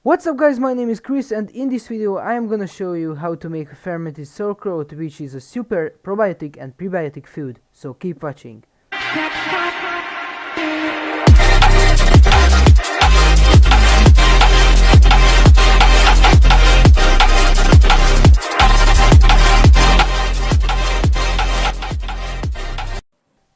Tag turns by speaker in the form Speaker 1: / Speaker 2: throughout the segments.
Speaker 1: What's up guys, my name is Chris and in this video I am gonna show you how to make a fermented sauerkraut, which is a super probiotic and prebiotic food, so keep watching.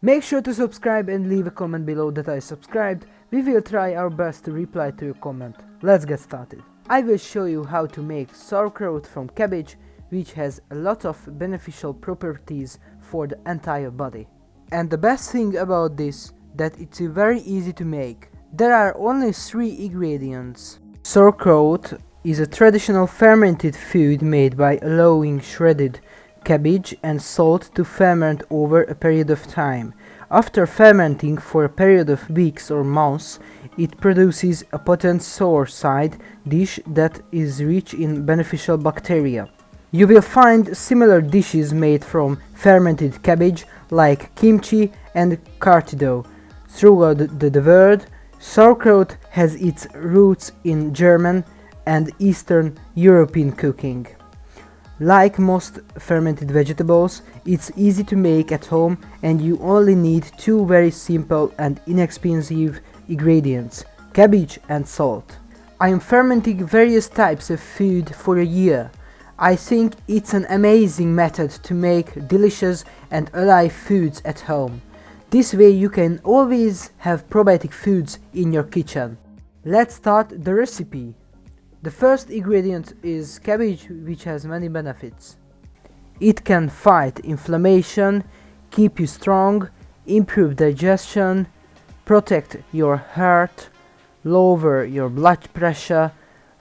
Speaker 1: Make sure to subscribe and leave a comment below that I subscribed. We will try our best to reply to your comment. Let's get started. I will show you how to make sauerkraut from cabbage, which has a lot of beneficial properties for the entire body. And the best thing about this, that it's very easy to make. There are only 3 ingredients. Sauerkraut is a traditional fermented food made by allowing shredded cabbage and salt to ferment over a period of time. After fermenting for a period of weeks or months, it produces a potent sour side dish that is rich in beneficial bacteria. You will find similar dishes made from fermented cabbage like kimchi and cartido. Throughout the world, sauerkraut has its roots in German and Eastern European cooking. Like most fermented vegetables, it's easy to make at home and you only need 2 very simple and inexpensive ingredients: cabbage and salt. I am fermenting various types of food for a year. I think it's an amazing method to make delicious and alive foods at home. This way you can always have probiotic foods in your kitchen. Let's start the recipe. The first ingredient is cabbage, which has many benefits. It can fight inflammation, keep you strong, improve digestion, protect your heart, lower your blood pressure,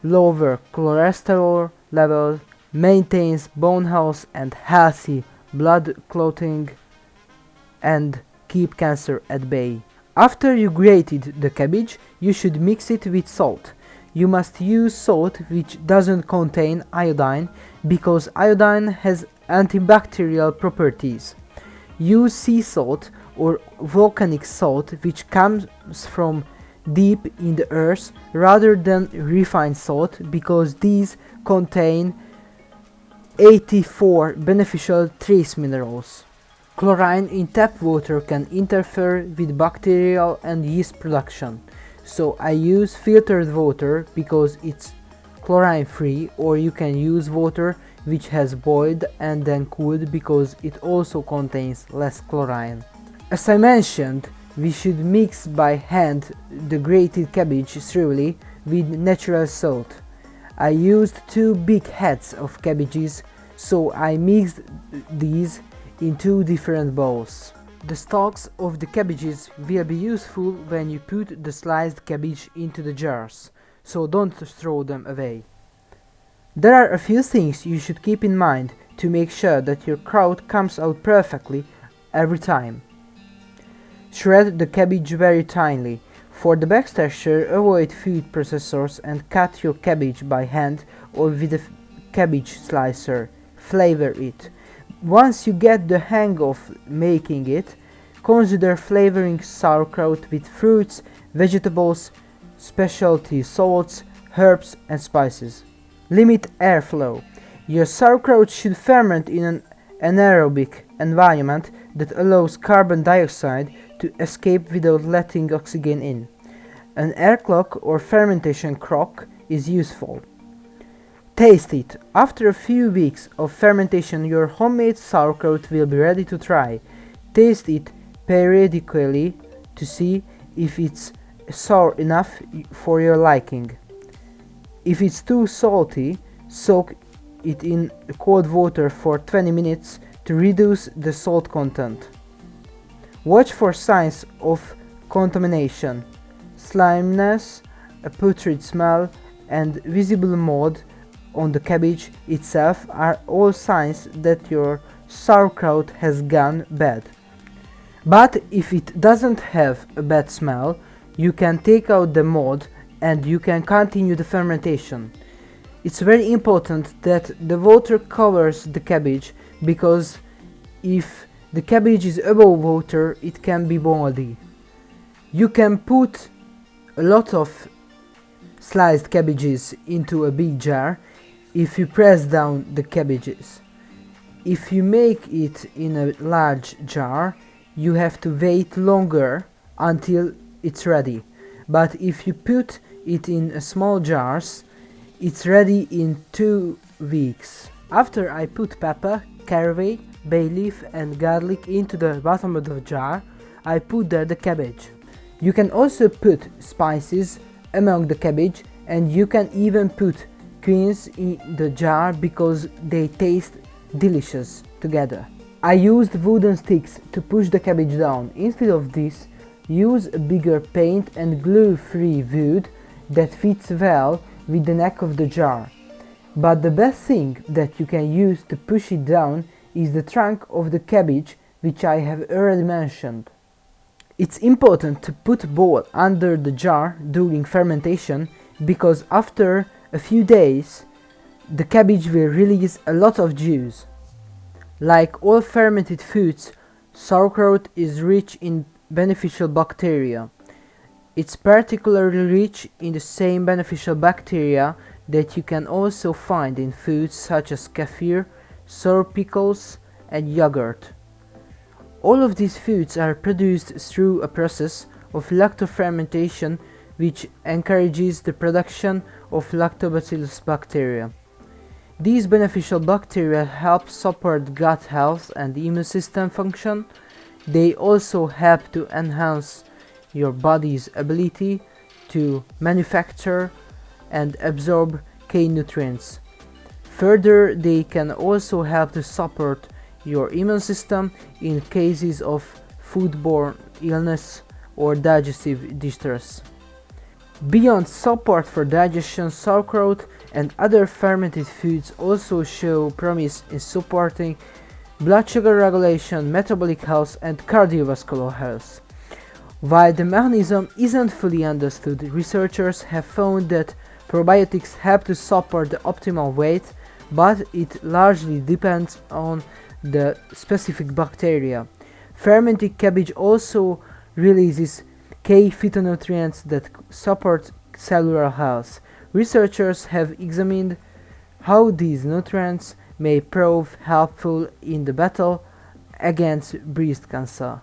Speaker 1: lower cholesterol level, maintains bone health and healthy blood clotting, and keep cancer at bay. After you grated the cabbage, you should mix it with salt. You must use salt which doesn't contain iodine, because iodine has antibacterial properties. Use sea salt or volcanic salt which comes from deep in the earth rather than refined salt, because these contain 84 beneficial trace minerals. Chlorine in tap water can interfere with bacterial and yeast production. So I use filtered water because it's chlorine free, or you can use water which has boiled and then cooled because it also contains less chlorine. As I mentioned, we should mix by hand the grated cabbage thoroughly with natural salt. I used 2 big heads of cabbages, so I mixed these in 2 different bowls. The stalks of the cabbages will be useful when you put the sliced cabbage into the jars, so don't throw them away. There are a few things you should keep in mind to make sure that your kraut comes out perfectly every time. Shred the cabbage very tinely. For the best texture, avoid food processors and cut your cabbage by hand or with a cabbage slicer. Flavor it. Once you get the hang of making it, consider flavoring sauerkraut with fruits, vegetables, specialty salts, herbs and spices. Limit airflow. Your sauerkraut should ferment in an anaerobic environment that allows carbon dioxide to escape without letting oxygen in. An airlock or fermentation crock is useful. Taste it. After a few weeks of fermentation, your homemade sauerkraut will be ready to try. Taste it periodically to see if it's sour enough for your liking. If it's too salty, soak it in cold water for 20 minutes to reduce the salt content. Watch for signs of contamination. Sliminess, a putrid smell, and visible mold on the cabbage itself are all signs that your sauerkraut has gone bad. But if it doesn't have a bad smell, you can take out the mold and you can continue the fermentation. It's very important that the water covers the cabbage, because if the cabbage is above water, it can be moldy. You can put a lot of sliced cabbages into a big jar if you press down the cabbages. If you make it in a large jar, you have to wait longer until it's ready. But if you put it in small jars, it's ready in 2 weeks. After I put pepper, caraway, bay leaf and garlic into the bottom of the jar, I put there the cabbage. You can also put spices among the cabbage, and you can even put quince in the jar because they taste delicious together. I used wooden sticks to push the cabbage down. Instead of this, use a bigger paint and glue-free wood that fits well with the neck of the jar. But the best thing that you can use to push it down is the trunk of the cabbage, which I have already mentioned. It's important to put bowl under the jar during fermentation because after a few days the cabbage will release a lot of juice. Like all fermented foods, sauerkraut is rich in beneficial bacteria. It's particularly rich in the same beneficial bacteria that you can also find in foods such as kefir, sour pickles and yogurt. All of these foods are produced through a process of lactofermentation which encourages the production of lactobacillus bacteria. These beneficial bacteria help support gut health and immune system function. They also help to enhance your body's ability to manufacture and absorb key nutrients. Further, they can also help to support your immune system in cases of foodborne illness or digestive distress. Beyond support for digestion, sauerkraut and other fermented foods also show promise in supporting blood sugar regulation, metabolic health and cardiovascular health. While the mechanism isn't fully understood, researchers have found that probiotics help to support the optimal weight, but it largely depends on the specific bacteria. Fermented cabbage also releases key phytonutrients that support cellular health. Researchers have examined how these nutrients may prove helpful in the battle against breast cancer.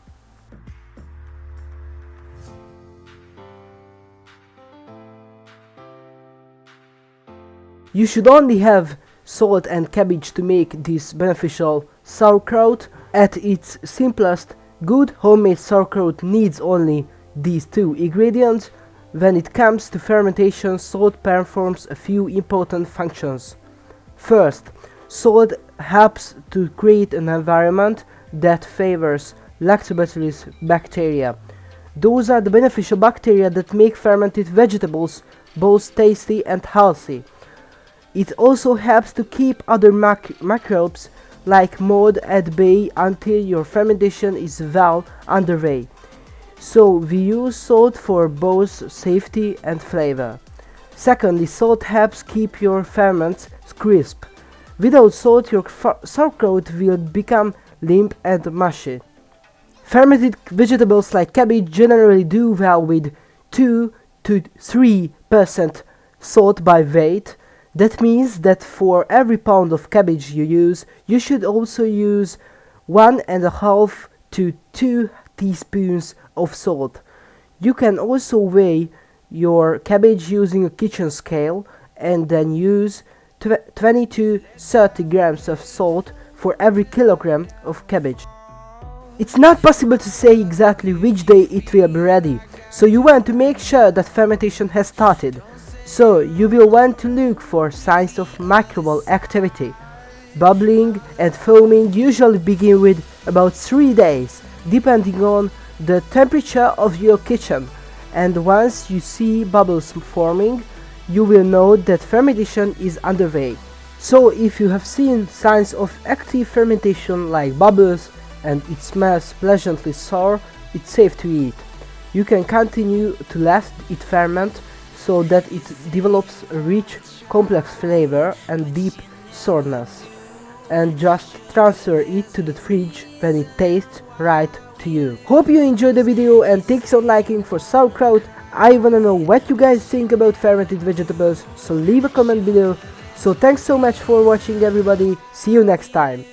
Speaker 1: You should only have salt and cabbage to make this beneficial sauerkraut. At its simplest, good homemade sauerkraut needs only these 2 ingredients. When it comes to fermentation, salt performs a few important functions. First, salt helps to create an environment that favors lactobacillus bacteria. Those are the beneficial bacteria that make fermented vegetables both tasty and healthy. It also helps to keep other microbes like mold at bay until your fermentation is well underway. So we use salt for both safety and flavor. Secondly, salt helps keep your ferments crisp. Without salt, your sauerkraut will become limp and mushy. Fermented vegetables like cabbage generally do well with 2 to 3% salt by weight. That means that for every pound of cabbage you use, you should also use 1.5 to 2 teaspoons of salt. You can also weigh your cabbage using a kitchen scale and then use 20 to 30 grams of salt for every kilogram of cabbage. It's not possible to say exactly which day it will be ready, so you want to make sure that fermentation has started. So you will want to look for signs of microbial activity. Bubbling and foaming usually begin with about 3 days, depending on the temperature of your kitchen, and once you see bubbles forming, you will know that fermentation is underway. So if you have seen signs of active fermentation like bubbles and it smells pleasantly sour, it's safe to eat. You can continue to let it ferment so that it develops a rich, complex flavor and deep sourness, and just transfer it to the fridge when it tastes right to you. Hope you enjoyed the video and thanks for liking for sauerkraut. I wanna know what you guys think about fermented vegetables, so leave a comment below. So thanks so much for watching everybody, see you next time.